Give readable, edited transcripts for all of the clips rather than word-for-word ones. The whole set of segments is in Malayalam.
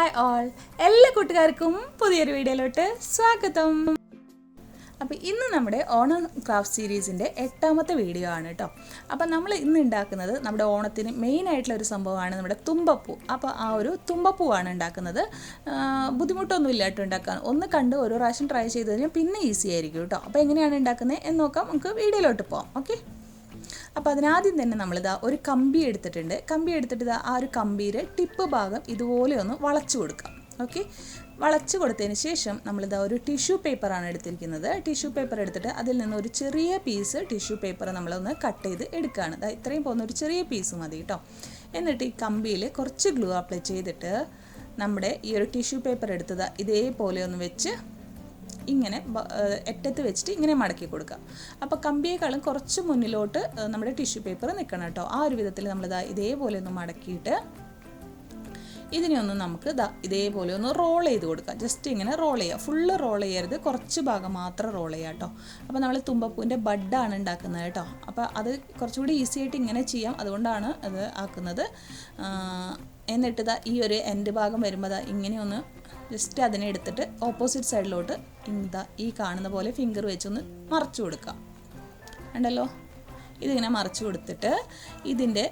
ഹായ് ഓൾ, എല്ലാ കൂട്ടുകാർക്കും പുതിയൊരു വീഡിയോയിലോട്ട് സ്വാഗതം. അപ്പോൾ ഇന്ന് നമ്മുടെ ഓണം ക്രാഫ്റ്റ് സീരീസിൻ്റെ 8ാമത്തെ വീഡിയോ ആണ് കേട്ടോ. അപ്പോൾ നമ്മൾ ഇന്ന് ഉണ്ടാക്കുന്നത് നമ്മുടെ ഓണത്തിന് മെയിനായിട്ടുള്ള ഒരു സംഭവമാണ് നമ്മുടെ തുമ്പപ്പൂ. അപ്പോൾ ആ ഒരു തുമ്പപ്പൂവാണ് ഉണ്ടാക്കുന്നത്. ബുദ്ധിമുട്ടൊന്നുമില്ല കേട്ടോ ഉണ്ടാക്കാൻ. ഒന്ന് കണ്ട് ഒരു പ്രാവശ്യം ട്രൈ ചെയ്ത് കഴിഞ്ഞാൽ പിന്നെ ഈസി ആയിരിക്കും കേട്ടോ. അപ്പോൾ എങ്ങനെയാണ് ഉണ്ടാക്കുന്നത് എന്ന് നോക്കാം, നമുക്ക് വീഡിയോയിലോട്ട് പോകാം. ഓക്കെ, അപ്പോൾ അതിനാദ്യം തന്നെ നമ്മളിതാ ഒരു കമ്പി എടുത്തിട്ടുണ്ട്. കമ്പി എടുത്തിട്ട് ഇതാ ആ ഒരു കമ്പിയുടെ ടിപ്പ് ഭാഗം ഇതുപോലെ ഒന്ന് വളച്ചു കൊടുക്കാം. ഓക്കെ, വളച്ചു കൊടുത്തതിന് ശേഷം നമ്മളിതാ ഒരു ടിഷ്യൂ പേപ്പറാണ് എടുത്തിരിക്കുന്നത്. ടിഷ്യൂ പേപ്പർ എടുത്തിട്ട് അതിൽ നിന്ന് ഒരു ചെറിയ പീസ് ടിഷ്യൂ പേപ്പർ നമ്മളൊന്ന് കട്ട് ചെയ്ത് എടുക്കുകയാണ്. ഇത്രയും പോകുന്ന ഒരു ചെറിയ പീസ് മതി കേട്ടോ. എന്നിട്ട് ഈ കമ്പിയിൽ കുറച്ച് ഗ്ലൂ അപ്ലൈ ചെയ്തിട്ട് നമ്മുടെ ഈ ഒരു ടിഷ്യൂ പേപ്പർ എടുത്തത് ഇതേപോലെ ഒന്ന് വെച്ച് ഇങ്ങനെ അറ്റത്ത് വെച്ചിട്ട് ഇങ്ങനെ മടക്കി കൊടുക്കുക. അപ്പോൾ കമ്പിയേക്കാളും കുറച്ച് മുന്നിലോട്ട് നമ്മുടെ ടിഷ്യൂ പേപ്പർ നിൽക്കണം കേട്ടോ. ആ ഒരു വിധത്തിൽ നമ്മളിതാ ഇതേപോലെ ഒന്ന് മടക്കിയിട്ട് ഇതിനെ ഒന്ന് നമുക്ക് ഇതേപോലെ ഒന്ന് റോൾ ചെയ്ത് കൊടുക്കാം. ജസ്റ്റ് ഇങ്ങനെ റോൾ ചെയ്യുക. ഫുള്ള് റോൾ ചെയ്യരുത്, കുറച്ച് ഭാഗം മാത്രം റോൾ ചെയ്യുക കേട്ടോ. അപ്പോൾ നമ്മൾ തുമ്പപ്പൂവിൻ്റെ ബഡാണ് ഉണ്ടാക്കുന്നത് കേട്ടോ. അപ്പോൾ അത് കുറച്ചുകൂടി ഈസി ആയിട്ട് ഇങ്ങനെ ചെയ്യാം, അതുകൊണ്ടാണ് അത് ആക്കുന്നത്. എന്നിട്ട് ഈ ഒരു എൻഡ് ഭാഗം വരുമ്പോൾ ഇങ്ങനെ ഒന്ന് ജസ്റ്റ് അതിനെ എടുത്തിട്ട് ഓപ്പോസിറ്റ് സൈഡിലോട്ട് ഈ കാണുന്ന പോലെ ഫിംഗർ വെച്ചൊന്ന് മറച്ചു കൊടുക്കാം. ഉണ്ടല്ലോ, ഇതിങ്ങനെ മറച്ചു കൊടുത്തിട്ട് ഇതിൻ്റെ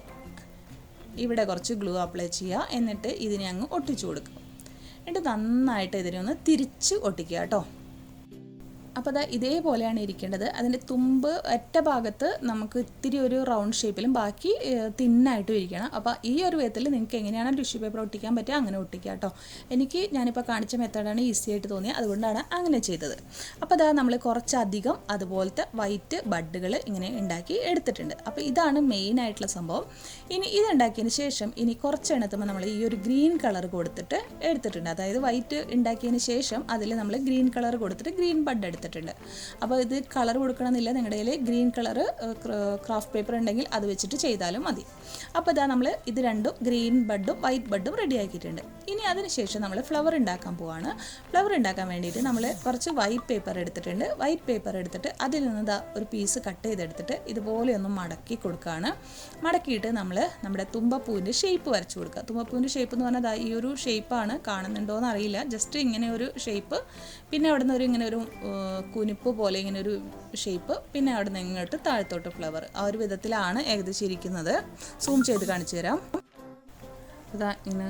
ഇവിടെ കുറച്ച് ഗ്ലൂ അപ്ലൈ ചെയ്യുക. എന്നിട്ട് ഇതിനെ അങ്ങ് ഒട്ടിച്ചു കൊടുക്കുക. എന്നിട്ട് നന്നായിട്ട് ഇതിനെ ഒന്ന് തിരിച്ച് ഒട്ടിക്കുക കേട്ടോ. അപ്പോൾ ഇതേപോലെയാണ് ഇരിക്കേണ്ടത്. അതിൻ്റെ തുമ്പ് ഒറ്റ ഭാഗത്ത് നമുക്ക് ഇത്തിരി ഒരു റൗണ്ട് ഷേപ്പിലും ബാക്കി തിന്നായിട്ടും ഇരിക്കണം. അപ്പോൾ ഈ ഒരു വിധത്തിൽ നിങ്ങൾക്ക് എങ്ങനെയാണ് ടിഷ്യൂ പേപ്പർ ഒട്ടിക്കാൻ പറ്റുക അങ്ങനെ ഒട്ടിക്കുക കേട്ടോ. ഞാനിപ്പോൾ കാണിച്ച മെത്തേഡാണ് ഈസി ആയിട്ട് തോന്നിയത്, അതുകൊണ്ടാണ് അങ്ങനെ ചെയ്തത്. അപ്പോൾ നമ്മൾ കുറച്ചധികം അതുപോലത്തെ വൈറ്റ് ബഡുകൾ ഇങ്ങനെ ഉണ്ടാക്കി എടുത്തിട്ടുണ്ട്. അപ്പോൾ ഇതാണ് മെയിൻ ആയിട്ടുള്ള സംഭവം. ഇനി ഇതുണ്ടാക്കിയതിന് ശേഷം ഇനി കുറച്ചെണ്ണത്തുമ്പോൾ നമ്മൾ ഈ ഒരു ഗ്രീൻ കളർ കൊടുത്തിട്ട് എടുത്തിട്ടുണ്ട്. അതായത് വൈറ്റ് ഉണ്ടാക്കിയതിന് ശേഷം അതിൽ നമ്മൾ ഗ്രീൻ കളർ കൊടുത്തിട്ട് ഗ്രീൻ ബഡ് എടുത്തിട്ടുണ്ട്. അപ്പോൾ ഇത് കളർ കൊടുക്കണമെന്നില്ല, നിങ്ങളുടെ കയ്യിൽ ഗ്രീൻ കളർ ക്രാഫ്റ്റ് പേപ്പർ ഉണ്ടെങ്കിൽ അത് വെച്ചിട്ട് ചെയ്താലും മതി. അപ്പോൾ നമ്മൾ ഇത് രണ്ടും ഗ്രീൻ ബഡും വൈറ്റ് ബഡും റെഡി ആക്കിയിട്ടുണ്ട്. ഇനി അതിനുശേഷം നമ്മൾ ഫ്ലവർ ഉണ്ടാക്കാൻ പോവാണ്. ഫ്ലവർ ഉണ്ടാക്കാൻ വേണ്ടിയിട്ട് നമ്മൾ കുറച്ച് വൈറ്റ് പേപ്പർ എടുത്തിട്ടുണ്ട്. വൈറ്റ് പേപ്പർ എടുത്തിട്ട് അതിൽ നിന്ന് ഒരു പീസ് കട്ട് ചെയ്തെടുത്തിട്ട് ഇതുപോലെ ഒന്ന് മടക്കി കൊടുക്കുകയാണ്. മടക്കിയിട്ട് നമ്മൾ നമ്മുടെ തുമ്പപ്പൂവിൻ്റെ ഷേപ്പ് വരച്ചു കൊടുക്കുക. തുമ്പപ്പൂവിൻ്റെ ഷേപ്പ് എന്ന് പറഞ്ഞാൽ ഈ ഒരു ഷേപ്പാണ്, കാണുന്നുണ്ടോയെന്ന് അറിയില്ല. ജസ്റ്റ് ഇങ്ങനെ ഒരു ഷേപ്പ്, പിന്നെ അവിടെ നിന്ന് ഇങ്ങനെ ഒരു കുനിപ്പ് പോലെ ഇങ്ങനെ ഒരു ഷേപ്പ്, പിന്നെ അവിടെ നിന്ന് ഇങ്ങോട്ട് താഴത്തോട്ട് ഫ്ലവർ. ആ ഒരു വിധത്തിലാണ് ഏകദേശം ഇരിക്കുന്നത്. സൂം ചെയ്ത് കാണിച്ചു തരാം. ഇങ്ങനെ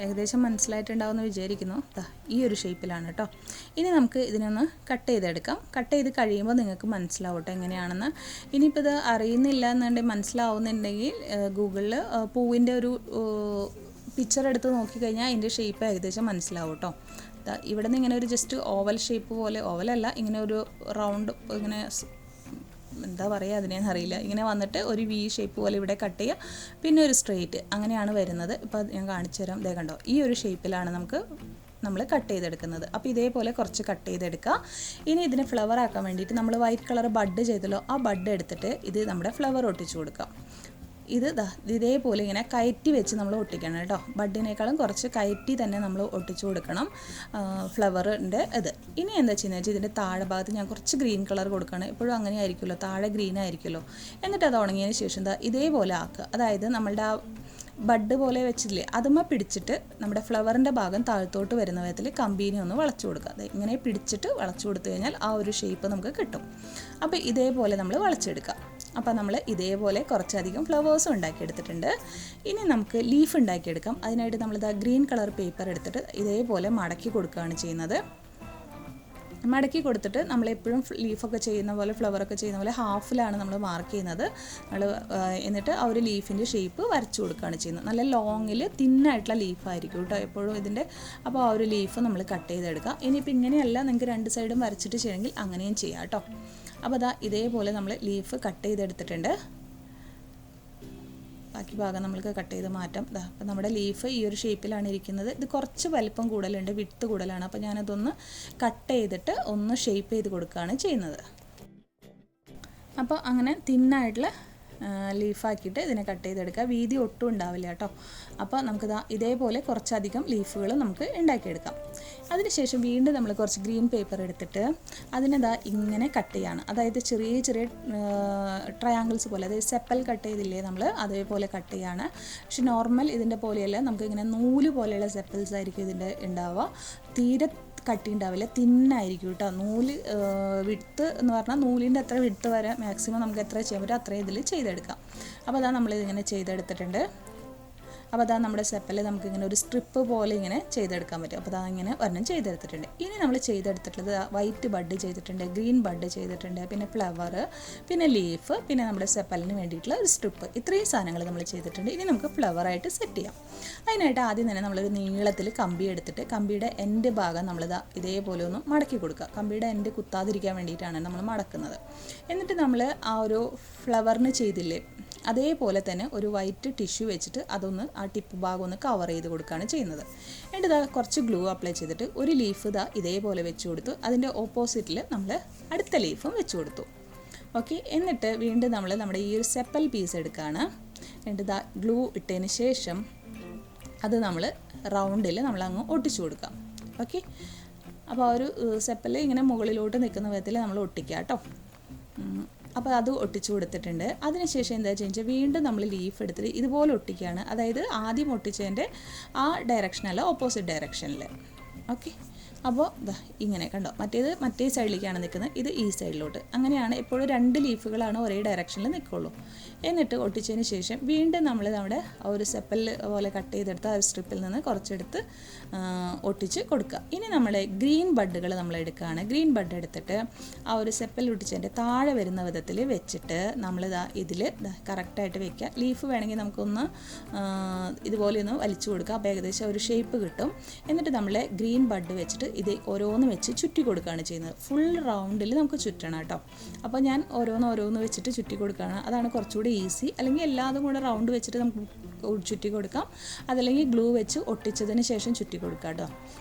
ഏകദേശം മനസ്സിലായിട്ടുണ്ടാവുമെന്ന് വിചാരിക്കുന്നു. ഈ ഒരു ഷേപ്പിലാണ് കേട്ടോ. ഇനി നമുക്ക് ഇതിനൊന്ന് കട്ട് ചെയ്തെടുക്കാം. കട്ട് ചെയ്ത് കഴിയുമ്പോൾ നിങ്ങൾക്ക് മനസ്സിലാവും കേട്ടോ എങ്ങനെയാണെന്ന്. ഇനിയിപ്പോൾ ഇത് അറിയുന്നില്ല എന്നുണ്ടെങ്കിൽ, മനസ്സിലാവുന്നുണ്ടെങ്കിൽ ഗൂഗിളിൽ പൂവിൻ്റെ ഒരു പിക്ചർ എടുത്ത് നോക്കിക്കഴിഞ്ഞാൽ അതിൻ്റെ ഷേപ്പ് ഏകദേശം മനസ്സിലാവും കേട്ടോ. ഇവിടെ നിന്ന് ഇങ്ങനെ ഒരു ജസ്റ്റ് ഓവൽ ഷേപ്പ് പോലെ, ഓവലല്ല, ഇങ്ങനെ ഒരു റൗണ്ട്, ഇങ്ങനെ എന്താ പറയുക അതിനെന്ന് അറിയില്ല, ഇങ്ങനെ വന്നിട്ട് ഒരു വി ഷേപ്പ് പോലെ ഇവിടെ കട്ട് ചെയ്യുക, പിന്നെ ഒരു സ്ട്രെയിറ്റ്, അങ്ങനെയാണ് വരുന്നത്. ഇപ്പോൾ ഞാൻ കാണിച്ചു തരാം. കണ്ടോ, ഈ ഒരു ഷേപ്പിലാണ് നമ്മൾ കട്ട് ചെയ്തെടുക്കുന്നത്. അപ്പോൾ ഇതേപോലെ കുറച്ച് കട്ട് ചെയ്തെടുക്കുക. ഇനി ഇതിന് ഫ്ലവർ ആക്കാൻ വേണ്ടിയിട്ട് നമ്മൾ വൈറ്റ് കളർ ബഡ് ചെയ്തല്ലോ, ആ ബഡ് എടുത്തിട്ട് ഇത് നമ്മുടെ ഫ്ലവർ ഒട്ടിച്ചു കൊടുക്കാം. ഇതേപോലെ ഇങ്ങനെ കയറ്റി വെച്ച് നമ്മൾ ഒട്ടിക്കണം കേട്ടോ. ബഡിനേക്കാളും കുറച്ച് കയറ്റി തന്നെ നമ്മൾ ഒട്ടിച്ചു കൊടുക്കണം ഫ്ലവറിൻ്റെ ഇത്. ഇനി എന്താ ചെയ്യുന്നത് ഇതിൻ്റെ താഴെ ഭാഗത്ത് ഞാൻ കുറച്ച് ഗ്രീൻ കളർ കൊടുക്കണം. എപ്പോഴും അങ്ങനെ ആയിരിക്കുമല്ലോ, താഴെ ഗ്രീൻ ആയിരിക്കുമല്ലോ. എന്നിട്ട് അത് ഉണങ്ങിയതിന് ശേഷം ഇതേപോലെ ആക്കുക. അതായത് നമ്മളുടെ ആ ബഡ് പോലെ വെച്ചില്ലേ, അതുമ്മ പിടിച്ചിട്ട് നമ്മുടെ ഫ്ലവറിൻ്റെ ഭാഗം താഴത്തോട്ട് വരുന്ന വിധത്തിൽ കമ്പീനെ ഒന്ന് വളച്ചു കൊടുക്കുക. ഇങ്ങനെ പിടിച്ചിട്ട് വളച്ചു കൊടുത്തു കഴിഞ്ഞാൽ ആ ഒരു ഷേപ്പ് നമുക്ക് കിട്ടും. അപ്പോൾ ഇതേപോലെ നമ്മൾ വളച്ചെടുക്കുക. അപ്പോൾ നമ്മൾ ഇതേപോലെ കുറച്ചധികം ഫ്ലവേഴ്സും ഉണ്ടാക്കിയെടുത്തിട്ടുണ്ട്. ഇനി നമുക്ക് ലീഫ് ഉണ്ടാക്കിയെടുക്കാം. അതിനായിട്ട് നമ്മളിത് ഗ്രീൻ കളർ പേപ്പർ എടുത്തിട്ട് ഇതേപോലെ മടക്കി കൊടുക്കുകയാണ് ചെയ്യുന്നത്. മടക്കി കൊടുത്തിട്ട് നമ്മളെപ്പോഴും ലീഫൊക്കെ ചെയ്യുന്ന പോലെ, ഫ്ലവറൊക്കെ ചെയ്യുന്ന പോലെ ഹാഫിലാണ് നമ്മൾ മാർക്ക് ചെയ്യുന്നത്. എന്നിട്ട് ആ ഒരു ലീഫിൻ്റെ ഷേപ്പ് വരച്ചു കൊടുക്കുകയാണ് ചെയ്യുന്നത്. നല്ല ലോങ്ങിൽ തിന്നായിട്ടുള്ള ലീഫായിരിക്കും കേട്ടോ എപ്പോഴും ഇതിൻ്റെ. അപ്പോൾ ആ ഒരു ലീഫ് നമ്മൾ കട്ട് ചെയ്തെടുക്കാം. ഇനിയിപ്പോൾ ഇങ്ങനെയല്ല, നിങ്ങൾക്ക് രണ്ട് സൈഡും വരച്ചിട്ട് ചെയ്യണമെങ്കിൽ അങ്ങനെയും ചെയ്യാം കേട്ടോ. അപ്പോൾ ഇതേപോലെ നമ്മൾ ലീഫ് കട്ട് ചെയ്തെടുത്തിട്ടുണ്ട്. ബാക്കി ഭാഗം നമ്മൾക്ക് കട്ട് ചെയ്ത് മാറ്റാം. അപ്പോൾ നമ്മുടെ ലീഫ് ഈ ഒരു ഷേപ്പിലാണ് ഇരിക്കുന്നത്. ഇത് കുറച്ച് വലിപ്പം കൂടുതലുണ്ട്, വിഡ്ത്ത് കൂടുതലാണ്. അപ്പോൾ ഞാനതൊന്ന് കട്ട് ചെയ്തിട്ട് ഒന്ന് ഷേപ്പ് ചെയ്ത് കൊടുക്കുകയാണ് ചെയ്യുന്നത്. അപ്പോൾ അങ്ങനെ തിന്നായിട്ടുള്ള ലീഫാക്കിയിട്ട് ഇതിനെ കട്ട് ചെയ്തെടുക്കുക. വീതി ഒട്ടും ഉണ്ടാവില്ല കേട്ടോ. അപ്പോൾ നമുക്ക് ഇതേപോലെ കുറച്ചധികം ലീഫുകൾ നമുക്ക് ഉണ്ടാക്കിയെടുക്കാം. അതിനുശേഷം വീണ്ടും നമ്മൾ കുറച്ച് ഗ്രീൻ പേപ്പർ എടുത്തിട്ട് അതിനെ ഇങ്ങനെ കട്ട് ചെയ്യാണ്. അതായത് ചെറിയ ചെറിയ ട്രയാങ്കിൾസ് പോലെ, അതായത് സെപ്പൽ കട്ട് ചെയ്തില്ലേ നമ്മൾ, അതേപോലെ കട്ട് ചെയ്യാണ്. പക്ഷെ നോർമൽ ഇതിൻ്റെ പോലെയല്ല, നമുക്ക് ഇങ്ങനെ നൂല് പോലെയുള്ള സെപ്പൽസ് ആയിരിക്കും ഇതിൻ്റെ ഉണ്ടാവുക. തീരെ കട്ടി ഉണ്ടാവില്ല, തിന്നായിരിക്കും കേട്ടോ. നൂല് വിട്ട് എന്ന് പറഞ്ഞാൽ നൂലിൻ്റെ അത്ര വിട്ട് വരെ മാക്സിമം നമുക്ക് എത്ര ചെയ്യാൻ പറ്റും അത്രയും ഇതിൽ ചെയ്തെടുക്കാം. അപ്പോൾ നമ്മളിതിങ്ങനെ ചെയ്തെടുത്തിട്ടുണ്ട്. അപ്പോൾ നമ്മുടെ സെപ്പൽ നമുക്കിങ്ങനെ ഒരു സ്ട്രിപ്പ് പോലെ ഇങ്ങനെ ചെയ്തെടുക്കാൻ പറ്റും. അപ്പോൾ ഇങ്ങനെ ഒരെണ്ണം ചെയ്തെടുത്തിട്ടുണ്ട്. ഇനി നമ്മൾ ചെയ്തെടുത്തിട്ടുള്ളത് വൈറ്റ് ബഡ് ചെയ്തിട്ടുണ്ട്, ഗ്രീൻ ബഡ് ചെയ്തിട്ടുണ്ട്, പിന്നെ ഫ്ലവർ, പിന്നെ ലീഫ്, പിന്നെ നമ്മുടെ സെപ്പലിന് വേണ്ടിയിട്ടുള്ള ഒരു സ്ട്രിപ്പ്. ഇത്രയും സാധനങ്ങൾ നമ്മൾ ചെയ്തിട്ടുണ്ട്. ഇനി നമുക്ക് ഫ്ലവറായിട്ട് സെറ്റ് ചെയ്യാം. അതിനായിട്ട് ആദ്യം തന്നെ നമ്മളൊരു നീളത്തിൽ കമ്പി എടുത്തിട്ട് കമ്പിയുടെ എൻഡ് ഭാഗം നമ്മൾ ഇതേപോലെ ഒന്ന് മടക്കി കൊടുക്കുക. കമ്പിയുടെ എൻഡ് കുത്താതിരിക്കാൻ വേണ്ടിയിട്ടാണ് നമ്മൾ മടക്കുന്നത്. എന്നിട്ട് നമ്മൾ ആ ഒരു ഫ്ലവറിന് ചെയ്തില്ലേ അതേപോലെ തന്നെ ഒരു വൈറ്റ് ടിഷ്യൂ വെച്ചിട്ട് അതൊന്ന് ആ ടിപ്പ് ഭാഗം ഒന്ന് കവർ ചെയ്ത് കൊടുക്കുകയാണ് ചെയ്യുന്നത്. എന്നിട്ട് കുറച്ച് ഗ്ലൂ അപ്ലൈ ചെയ്തിട്ട് ഒരു ലീഫ് ഇതേപോലെ വെച്ച് കൊടുത്തു. അതിൻ്റെ ഓപ്പോസിറ്റിൽ നമ്മൾ അടുത്ത ലീഫും വെച്ച് കൊടുത്തു. ഓക്കെ. എന്നിട്ട് വീണ്ടും നമ്മൾ നമ്മുടെ ഈ ഒരു സെപ്പൽ പീസ് എടുക്കുകയാണ്. എന്നിട്ട് ഗ്ലൂ ഇട്ടതിന് ശേഷം അത് നമ്മൾ റൗണ്ടിൽ നമ്മളങ്ങ് ഒട്ടിച്ചു കൊടുക്കാം. ഓക്കെ. അപ്പോൾ ആ ഒരു സെപ്പൽ ഇങ്ങനെ മുകളിലോട്ട് നിൽക്കുന്ന വിധത്തിൽ നമ്മൾ ഒട്ടിക്കുക കേട്ടോ. അപ്പോൾ അത് ഒട്ടിച്ചു കൊടുത്തിട്ടുണ്ട്. അതിനുശേഷം എന്താ വെച്ചാൽ വീണ്ടും നമ്മൾ ലീഫ് എടുത്തിട്ട് ഇതുപോലെ ഒട്ടിക്കുകയാണ്. അതായത് ആദ്യം ഒട്ടിച്ചതിൻ്റെ ആ ഡയറക്ഷനല്ല, ഓപ്പോസിറ്റ് ഡയറക്ഷനിൽ. ഓക്കെ. അപ്പോൾ ഇങ്ങനെ കണ്ടോ, മറ്റേ സൈഡിലേക്കാണ് നിൽക്കുന്നത്, ഇത് ഈ സൈഡിലോട്ട്. അങ്ങനെയാണ് എപ്പോഴും 2 ലീഫുകളാണ് ഒരേ ഡയറക്ഷനിൽ നിൽക്കുള്ളൂ. എന്നിട്ട് ഒട്ടിച്ചതിന് ശേഷം വീണ്ടും നമ്മൾ നമ്മുടെ ആ ഒരു സെപ്പൽ പോലെ കട്ട് ചെയ്തെടുത്ത് ആ സ്ട്രിപ്പിൽ നിന്ന് കുറച്ചെടുത്ത് ഒട്ടിച്ച് കൊടുക്കുക. ഇനി നമ്മൾ ഗ്രീൻ ബഡുകൾ നമ്മൾ എടുക്കുകയാണ്. ഗ്രീൻ ബഡ് എടുത്തിട്ട് ആ ഒരു സെപ്പൽ ഒട്ടിച്ചതിൻ്റെ താഴെ വരുന്ന വിധത്തിൽ വെച്ചിട്ട് നമ്മൾ ഇതിൽ കറക്റ്റായിട്ട് വെക്കുക. ലീഫ് വേണമെങ്കിൽ നമുക്കൊന്ന് ഇതുപോലെ ഒന്ന് വലിച്ചു കൊടുക്കുക. അപ്പോൾ ഏകദേശം ഒരു ഷേപ്പ് കിട്ടും. എന്നിട്ട് നമ്മൾ ഗ്രീൻ ബഡ് വെച്ചിട്ട് ഇത് ഓരോന്ന് വെച്ച് ചുറ്റി കൊടുക്കുകയാണ് ചെയ്യുന്നത്. ഫുൾ റൗണ്ടിൽ നമുക്ക് ചുറ്റണം കേട്ടോ. അപ്പോൾ ഞാൻ ഓരോന്ന് വെച്ചിട്ട് ചുറ്റി കൊടുക്കുകയാണ്. അതാണ് കുറച്ചുകൂടി ഈസി. അല്ലെങ്കിൽ എല്ലാതും കൂടെ റൗണ്ട് വെച്ചിട്ട് നമുക്ക് ചുറ്റി കൊടുക്കാം. അതല്ലെങ്കിൽ ഗ്ലൂ വെച്ച് ഒട്ടിച്ചതിന് ശേഷം ചുറ്റി കൊടുക്കാം കേട്ടോ.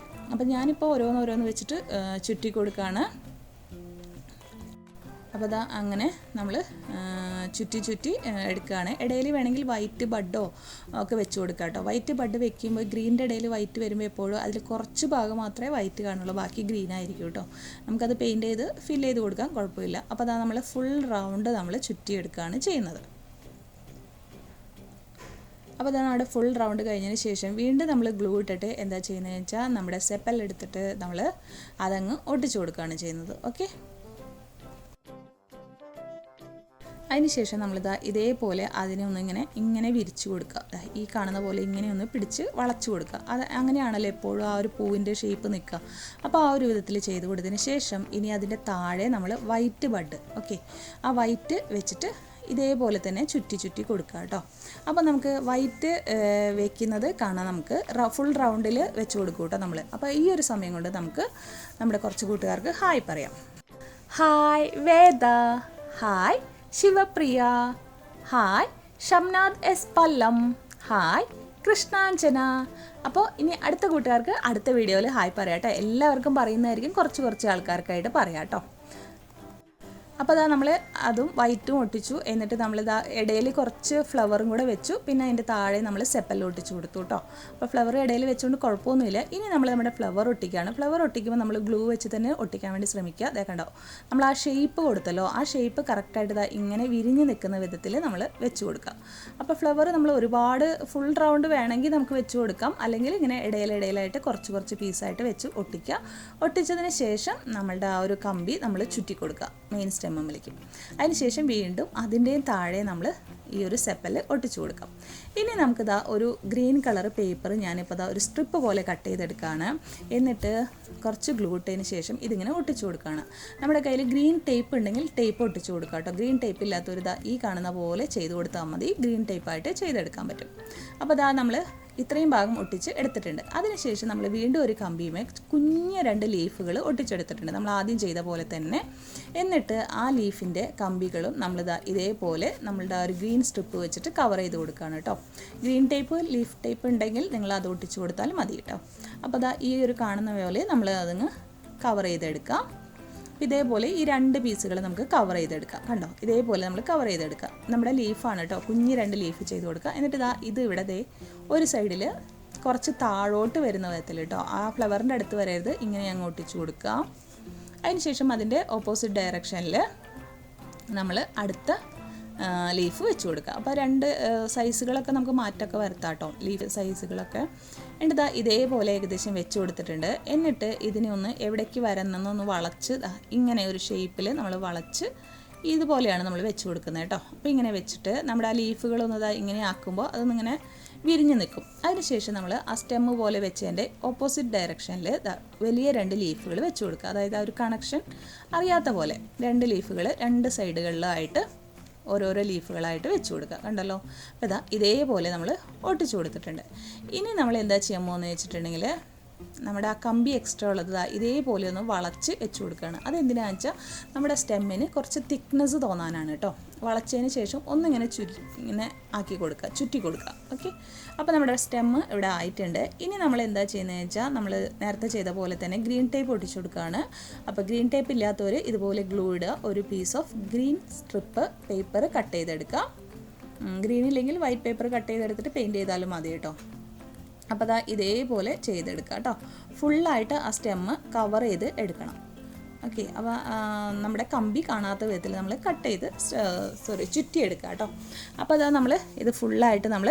അപ്പോൾ ഞാനിപ്പോൾ ഓരോന്ന് വെച്ചിട്ട് ചുറ്റി കൊടുക്കുകയാണ്. അപ്പോൾ അങ്ങനെ നമ്മൾ ചുറ്റി എടുക്കുകയാണ്. ഇടയിൽ വേണമെങ്കിൽ വൈറ്റ് ബഡോ ഒക്കെ വെച്ച് കൊടുക്കുക കേട്ടോ. വൈറ്റ് ബഡ് വെക്കുമ്പോൾ ഗ്രീനിൻ്റെ ഇടയിൽ വൈറ്റ് വരുമ്പോൾ എപ്പോഴും അതിൽ കുറച്ച് ഭാഗം മാത്രമേ വൈറ്റ് കാണുള്ളൂ, ബാക്കി ഗ്രീൻ ആയിരിക്കും കേട്ടോ. നമുക്കത് പെയിൻറ്റ് ചെയ്ത് ഫില്ല് ചെയ്ത് കൊടുക്കാം, കുഴപ്പമില്ല. അപ്പോൾ നമ്മൾ ഫുൾ റൗണ്ട് നമ്മൾ ചുറ്റിയെടുക്കുകയാണ് ചെയ്യുന്നത്. അപ്പോൾ നമ്മുടെ ഫുൾ റൗണ്ട് കഴിഞ്ഞതിന് ശേഷം വീണ്ടും നമ്മൾ ഗ്ലൂ ഇട്ടിട്ട് എന്താ ചെയ്യുന്നതെന്ന് വെച്ചാൽ നമ്മുടെ സെപ്പൽ എടുത്തിട്ട് നമ്മൾ അതങ്ങ് ഒട്ടിച്ചു കൊടുക്കുകയാണ് ചെയ്യുന്നത്. ഓക്കെ. അതിനുശേഷം നമ്മളിതാ ഇതേപോലെ അതിനെ ഇങ്ങനെ വിരിച്ചു കൊടുക്കുക. ഈ കാണുന്ന പോലെ ഇങ്ങനെ ഒന്ന് പിടിച്ച് വളച്ചു കൊടുക്കുക. അത് അങ്ങനെയാണല്ലോ എപ്പോഴും ആ ഒരു പൂവിൻ്റെ ഷേപ്പ് നിൽക്കുക. അപ്പോൾ ആ ഒരു വിധത്തിൽ ചെയ്ത് കൊടുത്തതിന് ശേഷം ഇനി അതിൻ്റെ താഴെ നമ്മൾ വൈറ്റ് ബഡ്, ഓക്കെ, ആ വൈറ്റ് വെച്ചിട്ട് ഇതേപോലെ തന്നെ ചുറ്റി കൊടുക്കുക കേട്ടോ. അപ്പോൾ നമുക്ക് വൈറ്റ് വെക്കുന്നത് കാണാൻ നമുക്ക് ഫുൾ റൗണ്ടിൽ വെച്ച് കൊടുക്കും കേട്ടോ നമ്മൾ. അപ്പോൾ ഈ ഒരു സമയം കൊണ്ട് നമുക്ക് നമ്മുടെ കുറച്ച് കൂട്ടുകാർക്ക് ഹായ് പറയാം. Hi Veda, hi Shivapriya, hi Shamnath S Pallam, hi Krishnanjana. അപ്പോൾ ഇനി അടുത്ത കൂട്ടുകാർക്ക് അടുത്ത വീഡിയോയിൽ ഹായ് പറയാം കേട്ടോ. എല്ലാവർക്കും പറയുന്നതായിരിക്കും, കുറച്ച് ആൾക്കാർക്കായിട്ട് പറയാം കേട്ടോ. അപ്പോൾ നമ്മൾ അതും വൈറ്റും ഒട്ടിച്ചു. എന്നിട്ട് നമ്മളിതാ ഇടയിൽ കുറച്ച് ഫ്ലവറും കൂടെ വെച്ചു. പിന്നെ അതിൻ്റെ താഴെ നമ്മൾ സെപ്പൽ ഒട്ടിച്ചു കൊടുത്തു കേട്ടോ. അപ്പോൾ ഫ്ലവർ ഇടയിൽ വെച്ചുകൊണ്ട് കുഴപ്പമൊന്നുമില്ല. ഇനി നമ്മൾ നമ്മുടെ ഫ്ലവർ ഒട്ടിക്കുകയാണ്. ഫ്ലവർ ഒട്ടിക്കുമ്പോൾ നമ്മൾ ഗ്ലൂ വെച്ച് തന്നെ ഒട്ടിക്കാൻ വേണ്ടി ശ്രമിക്കുക. അതേക്കണ്ടോ, നമ്മൾ ആ ഷേപ്പ് കൊടുത്തല്ലോ, ആ ഷേപ്പ് കറക്റ്റായിട്ട് ഇങ്ങനെ വിരിഞ്ഞ് നിൽക്കുന്ന വിധത്തിൽ നമ്മൾ വെച്ച് കൊടുക്കുക. അപ്പോൾ ഫ്ലവർ നമ്മൾ ഒരുപാട് ഫുൾ റൗണ്ട് വേണമെങ്കിൽ നമുക്ക് വെച്ച് കൊടുക്കാം. അല്ലെങ്കിൽ ഇങ്ങനെ ഇടയിലായിട്ട് കുറച്ച് പീസായിട്ട് വെച്ച് ഒട്ടിക്കുക. ഒട്ടിച്ചതിന് ശേഷം നമ്മളുടെ ആ ഒരു കമ്പി നമ്മൾ ചുറ്റി കൊടുക്കുക മെയിൻ സ്റ്റെമ്മിലേക്ക്. അതിനുശേഷം വീണ്ടും അതിൻ്റെയും താഴെ നമ്മൾ ഈ ഒരു സെപ്പൽ ഒട്ടിച്ചു കൊടുക്കാം. ഇനി നമുക്കിതാ ഒരു ഗ്രീൻ കളർ പേപ്പർ ഞാനിപ്പോൾ ഒരു സ്ട്രിപ്പ് പോലെ കട്ട് ചെയ്തെടുക്കുകയാണ്. എന്നിട്ട് കുറച്ച് ഗ്ലൂ ഇട്ടതിന് ശേഷം ഇതിങ്ങനെ ഒട്ടിച്ചു കൊടുക്കുകയാണ്. നമ്മുടെ കയ്യിൽ ഗ്രീൻ ടേപ്പ് ഉണ്ടെങ്കിൽ ടേപ്പ് ഒട്ടിച്ചു കൊടുക്കുക കേട്ടോ. ഗ്രീൻ ടേപ്പ് ഇല്ലാത്തൊരു ഈ കാണുന്ന പോലെ ചെയ്ത് കൊടുത്താൽ മതി. ഗ്രീൻ ടേപ്പായിട്ട് ചെയ്തെടുക്കാൻ പറ്റും. അപ്പോൾ നമ്മൾ ഇത്രയും ഭാഗം ഒട്ടിച്ച് എടുത്തിട്ടുണ്ട്. അതിനുശേഷം നമ്മൾ വീണ്ടും ഒരു കമ്പിയുമേ കുഞ്ഞ 2 ലീഫുകൾ ഒട്ടിച്ചെടുത്തിട്ടുണ്ട്, നമ്മൾ ആദ്യം ചെയ്ത പോലെ തന്നെ. എന്നിട്ട് ആ ലീഫിൻ്റെ കമ്പികളും നമ്മളിതാ ഇതേപോലെ നമ്മളുടെ ഒരു ഗ്രീൻ സ്ട്രിപ്പ് വെച്ചിട്ട് കവർ ചെയ്ത് കൊടുക്കുകയാണ് കേട്ടോ. ഗ്രീൻ ടേപ്പ്, ലീഫ് ടേപ്പ് ഉണ്ടെങ്കിൽ നിങ്ങൾ അത് ഒട്ടിച്ച് കൊടുത്താൽ മതി കേട്ടോ. അപ്പോൾ ഈ ഒരു കാണുന്ന പോലെ നമ്മൾ അതങ്ങ് കവർ ചെയ്തെടുക്കാം. അപ്പോൾ ഇതേപോലെ ഈ 2 പീസുകൾ നമുക്ക് കവർ ചെയ്തെടുക്കാം. കണ്ടോ, ഇതേപോലെ നമ്മൾ കവർ ചെയ്തെടുക്കാം. നമ്മുടെ ലീഫാണ് കേട്ടോ, കുഞ്ഞ് 2 ലീഫ് ചെയ്ത് കൊടുക്കുക. എന്നിട്ട് ഇത് ഇവിടെ ഒരു സൈഡിൽ കുറച്ച് താഴോട്ട് വരുന്ന വിധത്തിൽ കേട്ടോ, ആ ഫ്ലവറിൻ്റെ അടുത്ത് വരരുത്, ഇങ്ങനെ അങ്ങ് ഒട്ടിച്ച് കൊടുക്കുക. അതിനുശേഷം അതിൻ്റെ ഓപ്പോസിറ്റ് ഡയറക്ഷനിൽ നമ്മൾ അടുത്ത ലീഫ് വെച്ച് കൊടുക്കുക. അപ്പോൾ 2 സൈസുകളൊക്കെ നമുക്ക് മാറ്റമൊക്കെ വരുത്താം കേട്ടോ, ലീഫ് സൈസുകളൊക്കെ. എന്നിട്ട് ഇതേപോലെ ഏകദേശം വെച്ച് കൊടുത്തിട്ടുണ്ട്. എന്നിട്ട് ഇതിനെ ഒന്ന് എവിടേക്ക് വരണമെന്നൊന്ന് വളച്ച് ഇങ്ങനെ ഒരു ഷേപ്പിൽ നമ്മൾ വളച്ച് ഇതുപോലെയാണ് നമ്മൾ വെച്ച് കൊടുക്കുന്നത് കേട്ടോ. അപ്പോൾ ഇങ്ങനെ വെച്ചിട്ട് നമ്മുടെ ആ ലീഫുകളൊന്ന് ഇങ്ങനെ ആക്കുമ്പോൾ അതൊന്നിങ്ങനെ വിരിഞ്ഞ് നിൽക്കും. അതിനുശേഷം നമ്മൾ ആ സ്റ്റെമ്മ് പോലെ വെച്ചതിൻ്റെ ഓപ്പോസിറ്റ് ഡയറക്ഷനിൽ വലിയ 2 ലീഫുകൾ വെച്ച് കൊടുക്കുക. അതായത് ആ ഒരു കണക്ഷൻ അറിയാത്ത പോലെ 2 ലീഫുകൾ 2 സൈഡുകളിലായിട്ട് ഓരോരോ ലീഫുകളായിട്ട് വെച്ച് കൊടുക്കുക. കണ്ടല്ലോ, അപ്പോൾ ഇതേപോലെ നമ്മൾ ഒട്ടിച്ച് കൊടുത്തിട്ടുണ്ട്. ഇനി നമ്മൾ എന്താ ചെയ്യാൻ പോകുന്നത് വെച്ചിട്ടുണ്ടെങ്കിൽ നമ്മുടെ ആ കമ്പി എക്സ്ട്രാ ഉള്ളത് ഇതേപോലെ ഒന്ന് വളച്ച് വെച്ച് കൊടുക്കുകയാണ്. അതെന്തിനാണെന്ന് വെച്ചാൽ നമ്മുടെ സ്റ്റെമ്മിന് കുറച്ച് തിക്നെസ് തോന്നാനാണ് കേട്ടോ. വളച്ചതിന് ശേഷം ഒന്നിങ്ങനെ ഇങ്ങനെ ആക്കി കൊടുക്കുക, ചുറ്റി കൊടുക്കുക. ഓക്കെ, അപ്പോൾ നമ്മുടെ സ്റ്റെമ്മ് ഇവിടെ ആയിട്ടുണ്ട്. ഇനി നമ്മൾ എന്താ ചെയ്യുന്നതെന്ന് വെച്ചാൽ നമ്മൾ നേരത്തെ ചെയ്ത പോലെ തന്നെ ഗ്രീൻ ടേപ്പ് ഒട്ടിച്ചു കൊടുക്കുകയാണ്. അപ്പോൾ ഗ്രീൻ ടേപ്പ് ഇല്ലാത്തവർ ഇതുപോലെ ഗ്ലൂ ഇടുക. ഒരു piece of green strip paper cut ചെയ്തെടുക്കുക. ഗ്രീൻ ഇല്ലെങ്കിൽ വൈറ്റ് പേപ്പർ കട്ട് ചെയ്തെടുത്തിട്ട് പെയിൻറ്റ് ചെയ്താലും മതി കേട്ടോ. അപ്പോൾ ഇതേപോലെ ചെയ്തെടുക്കുക കേട്ടോ. ഫുള്ളായിട്ട് ആ സ്റ്റെമ്മ് കവർ ചെയ്ത് എടുക്കണം. ഓക്കെ, അപ്പോൾ നമ്മുടെ കമ്പി കാണാത്ത വിധത്തിൽ നമ്മൾ കട്ട് ചെയ്ത് ചുറ്റിയെടുക്കുക കേട്ടോ. അപ്പോൾ നമ്മൾ ഇത് ഫുള്ളായിട്ട് നമ്മൾ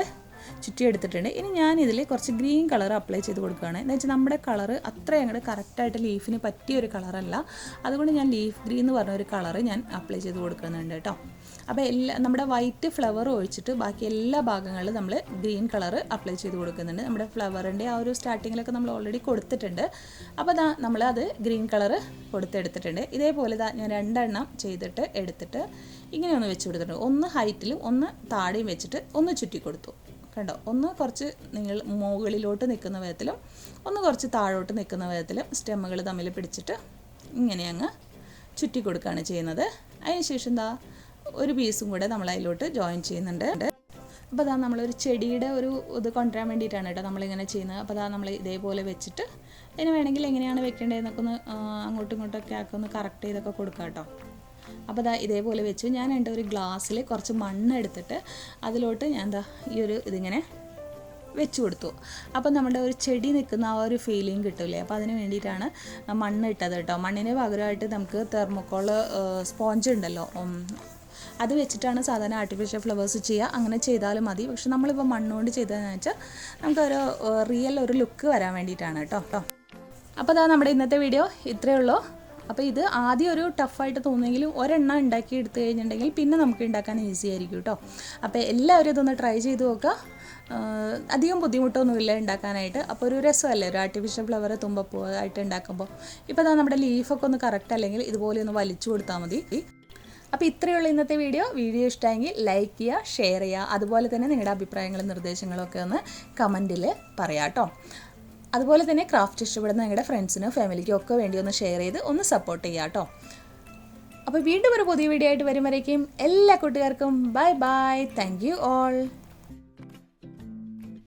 ചുറ്റിയെടുത്തിട്ടുണ്ട്. ഇനി ഞാനിതിൽ കുറച്ച് ഗ്രീൻ കളർ അപ്ലൈ ചെയ്ത് കൊടുക്കുകയാണ്. എന്ന് വെച്ചാൽ നമ്മുടെ കളറ് അത്ര അങ്ങോട്ട് കറക്റ്റായിട്ട് ലീഫിന് പറ്റിയൊരു കളറല്ല, അതുകൊണ്ട് ഞാൻ ലീഫ് ഗ്രീൻ എന്ന് പറഞ്ഞൊരു കളറ് ഞാൻ അപ്ലൈ ചെയ്ത് കൊടുക്കുന്നുണ്ട് കേട്ടോ. അപ്പോൾ നമ്മുടെ വൈറ്റ് ഫ്ലവർ ഒഴിച്ചിട്ട് ബാക്കി എല്ലാ ഭാഗങ്ങളിലും നമ്മൾ ഗ്രീൻ കളർ അപ്ലൈ ചെയ്ത് കൊടുക്കുന്നുണ്ട്. നമ്മുടെ ഫ്ലവറിൻ്റെ ആ ഒരു സ്റ്റാർട്ടിങ്ങിലൊക്കെ നമ്മൾ ഓൾറെഡി കൊടുത്തിട്ടുണ്ട്. അപ്പോൾ നമ്മളത് ഗ്രീൻ കളർ കൊടുത്തെടുത്തിട്ടുണ്ട്. ഇതേപോലെ ഞാൻ 2 എണ്ണം ചെയ്തിട്ട് എടുത്തിട്ട് ഇങ്ങനെ ഒന്ന് വെച്ച് കൊടുത്തിട്ടുണ്ട്. ഒന്ന് ഹൈറ്റിലും ഒന്ന് താഴെയും വെച്ചിട്ട് ഒന്ന് ചുറ്റി കൊടുത്തു. കണ്ടോ, ഒന്ന് കുറച്ച് മുകളിലോട്ട് നിൽക്കുന്ന വിധത്തിലും ഒന്ന് കുറച്ച് താഴോട്ട് നിൽക്കുന്ന വിധത്തിലും സ്റ്റെമ്മുകൾ തമ്മിൽ പിടിച്ചിട്ട് ഇങ്ങനെ അങ്ങ് ചുറ്റി കൊടുക്കുകയാണ് ചെയ്യുന്നത്. അതിനുശേഷം ഒരു പീസും കൂടെ നമ്മൾ അതിലോട്ട് ജോയിൻ ചെയ്യുന്നുണ്ട്. അപ്പോൾ നമ്മളൊരു ചെടിയുടെ ഒരു ഇത് കൊണ്ടുവരാൻ വേണ്ടിയിട്ടാണ് കേട്ടോ നമ്മളിങ്ങനെ ചെയ്യുന്നത്. അപ്പോൾ നമ്മൾ ഇതേപോലെ വെച്ചിട്ട് അതിന് വേണമെങ്കിൽ എങ്ങനെയാണ് വെക്കേണ്ടതെന്നൊക്കെ ഒന്ന് അങ്ങോട്ടും ഇങ്ങോട്ടൊക്കെ ആക്കി ഒന്ന് കറക്റ്റ് ചെയ്തൊക്കെ കൊടുക്കാം കേട്ടോ. അപ്പോൾ ഇതേപോലെ വെച്ചു. ഞാൻ എൻ്റെ ഒരു ഗ്ലാസ്സിൽ കുറച്ച് മണ്ണ് എടുത്തിട്ട് അതിലോട്ട് ഞാൻ ഈ ഒരു ഇതിങ്ങനെ വെച്ച് കൊടുത്തു. അപ്പോൾ നമ്മുടെ ഒരു ചെടി നിൽക്കുന്ന ആ ഒരു ഫീലിംഗ് കിട്ടില്ലേ, അപ്പോൾ അതിന് വേണ്ടിയിട്ടാണ് മണ്ണ് ഇട്ടത് കേട്ടോ. മണ്ണിന് പകരമായിട്ട് നമുക്ക് തെർമോക്കോൾ സ്പോഞ്ച് ഉണ്ടല്ലോ, അത് വെച്ചിട്ടാണ് സാധാരണ ആർട്ടിഫിഷ്യൽ ഫ്ലവേഴ്സ് ചെയ്യുക. അങ്ങനെ ചെയ്താലും മതി. പക്ഷെ നമ്മളിപ്പോൾ മണ്ണുകൊണ്ട് ചെയ്തതെന്ന് വെച്ചാൽ നമുക്കൊരു റിയൽ ഒരു ലുക്ക് വരാൻ വേണ്ടിയിട്ടാണ് കേട്ടോ. അപ്പോൾ നമ്മുടെ ഇന്നത്തെ വീഡിയോ ഇത്രയേ ഉള്ളൂ. അപ്പോൾ ഇത് ആദ്യം ഒരു ടഫായിട്ട് തോന്നുമെങ്കിലും ഒരെണ്ണം ഉണ്ടാക്കി എടുത്തു കഴിഞ്ഞിട്ടുണ്ടെങ്കിൽ പിന്നെ നമുക്ക് ഉണ്ടാക്കാൻ ഈസി ആയിരിക്കും കേട്ടോ. അപ്പോൾ എല്ലാവരും ഇതൊന്ന് ട്രൈ ചെയ്ത് നോക്കുക. അധികം ബുദ്ധിമുട്ടൊന്നുമില്ല ഉണ്ടാക്കാനായിട്ട്. അപ്പോൾ ഒരു രസമല്ലേ ഒരു ആർട്ടിഫിഷ്യൽ ഫ്ലവർ തുമ്പപ്പൂ ആയിട്ട് ഉണ്ടാക്കുമ്പോൾ. ഇപ്പോൾ നമ്മുടെ ലീഫൊക്കെ ഒന്ന് കറക്റ്റ് അല്ലെങ്കിൽ ഇതുപോലെ ഒന്ന് വലിച്ചു കൊടുത്താൽ മതി. അപ്പോൾ ഇത്രയുള്ള ഇന്നത്തെ വീഡിയോ ഇഷ്ടമെങ്കിൽ ലൈക്ക് ചെയ്യുക, ഷെയർ ചെയ്യുക. അതുപോലെ തന്നെ നിങ്ങളുടെ അഭിപ്രായങ്ങളും നിർദ്ദേശങ്ങളും ഒക്കെ ഒന്ന് കമൻറ്റിൽ പറയാം കേട്ടോ. അതുപോലെ തന്നെ ക്രാഫ്റ്റ് ഇഷ്ടപ്പെടുന്ന നിങ്ങളുടെ ഫ്രണ്ട്സിനും ഫാമിലിക്കും ഒക്കെ വേണ്ടി ഒന്ന് ഷെയർ ചെയ്ത് ഒന്ന് സപ്പോർട്ട് ചെയ്യുക കേട്ടോ. അപ്പോൾ വീണ്ടും ഒരു പുതിയ വീഡിയോ ആയിട്ട് വരുമ്പോഴേക്കും എല്ലാ കൂട്ടുകാർക്കും bye bye. Thank you all.